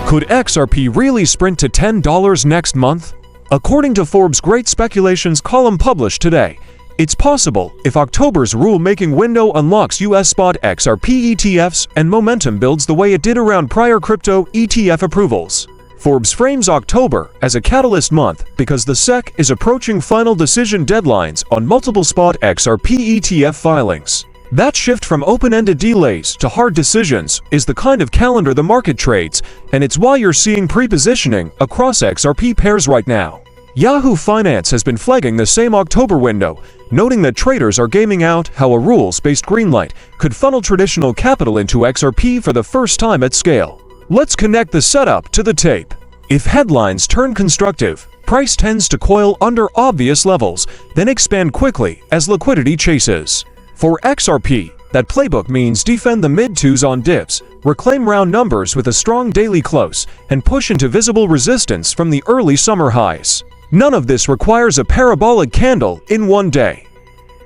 Could XRP really sprint to $10 next month? According to Forbes Great Speculations column published today, it's possible if October's rule-making window unlocks US spot XRP ETFs and momentum builds the way it did around prior crypto ETF approvals. Forbes frames October as a catalyst month because the SEC is approaching final decision deadlines on multiple spot XRP ETF filings. That shift from open-ended delays to hard decisions is the kind of calendar the market trades, and it's why you're seeing pre-positioning across XRP pairs right now. Yahoo Finance has been flagging the same October window, noting that traders are gaming out how a rules-based greenlight could funnel traditional capital into XRP for the first time at scale. Let's connect the setup to the tape. If headlines turn constructive, price tends to coil under obvious levels, then expand quickly as liquidity chases. For XRP, that playbook means defend the mid-twos on dips, reclaim round numbers with a strong daily close, and push into visible resistance from the early summer highs. None of this requires a parabolic candle in one day.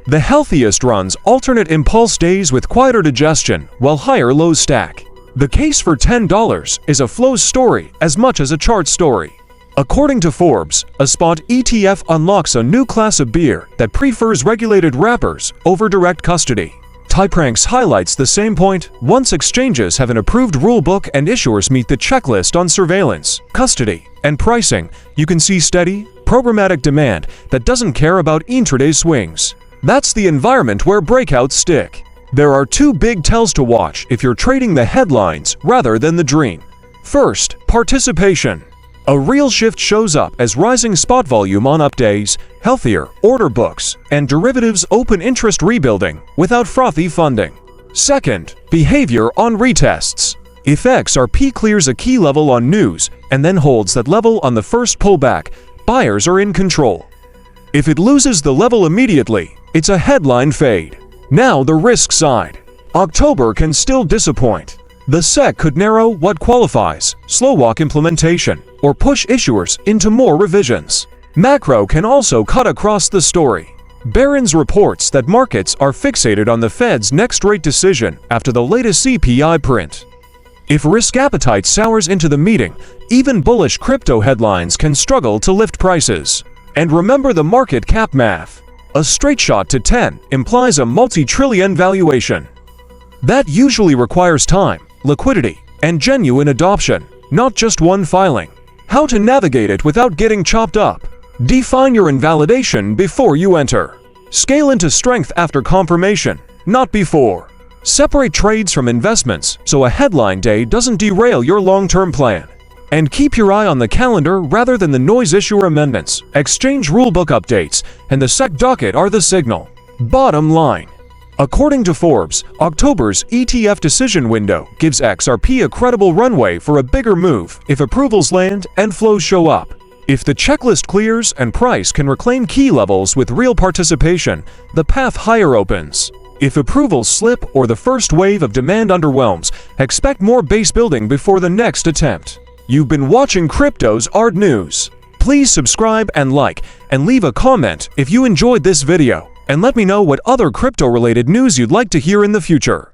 The healthiest runs alternate impulse days with quieter digestion, while higher lows stack. The case for $10 is a flow story as much as a chart story. According to Forbes, a spot ETF unlocks a new class of beer that prefers regulated wrappers over direct custody. Typranks highlights the same point. Once exchanges have an approved rulebook and issuers meet the checklist on surveillance, custody, and pricing, you can see steady, programmatic demand that doesn't care about intraday swings. That's the environment where breakouts stick. There are two big tells to watch if you're trading the headlines rather than the dream. First, participation. A real shift shows up as rising spot volume on up days, healthier order books, and derivatives open interest rebuilding without frothy funding. Second, behavior on retests. If XRP clears a key level on news and then holds that level on the first pullback, buyers are in control. If it loses the level immediately, it's a headline fade. Now the risk side. October can still disappoint. The SEC could narrow what qualifies, slow walk implementation, or push issuers into more revisions. Macro can also cut across the story. Barron's reports that markets are fixated on the Fed's next rate decision after the latest CPI print. If risk appetite sours into the meeting, even bullish crypto headlines can struggle to lift prices. And remember the market cap math. A straight shot to 10 implies a multi-trillion valuation. That usually requires time, liquidity, and genuine adoption, not just one filing. How to navigate it without getting chopped up? Define your invalidation before you enter. Scale into strength after confirmation, not before. Separate trades from investments so a headline day doesn't derail your long-term plan. And keep your eye on the calendar rather than the noise. Issuer amendments, exchange rulebook updates, and the SEC docket are the signal. Bottom line. According to Forbes, October's ETF decision window gives XRP a credible runway for a bigger move if approvals land and flows show up. If the checklist clears and price can reclaim key levels with real participation, the path higher opens. If approvals slip or the first wave of demand underwhelms, expect more base building before the next attempt. You've been watching Cryptozard News. Please subscribe and like, and leave a comment if you enjoyed this video, and let me know what other crypto-related news you'd like to hear in the future.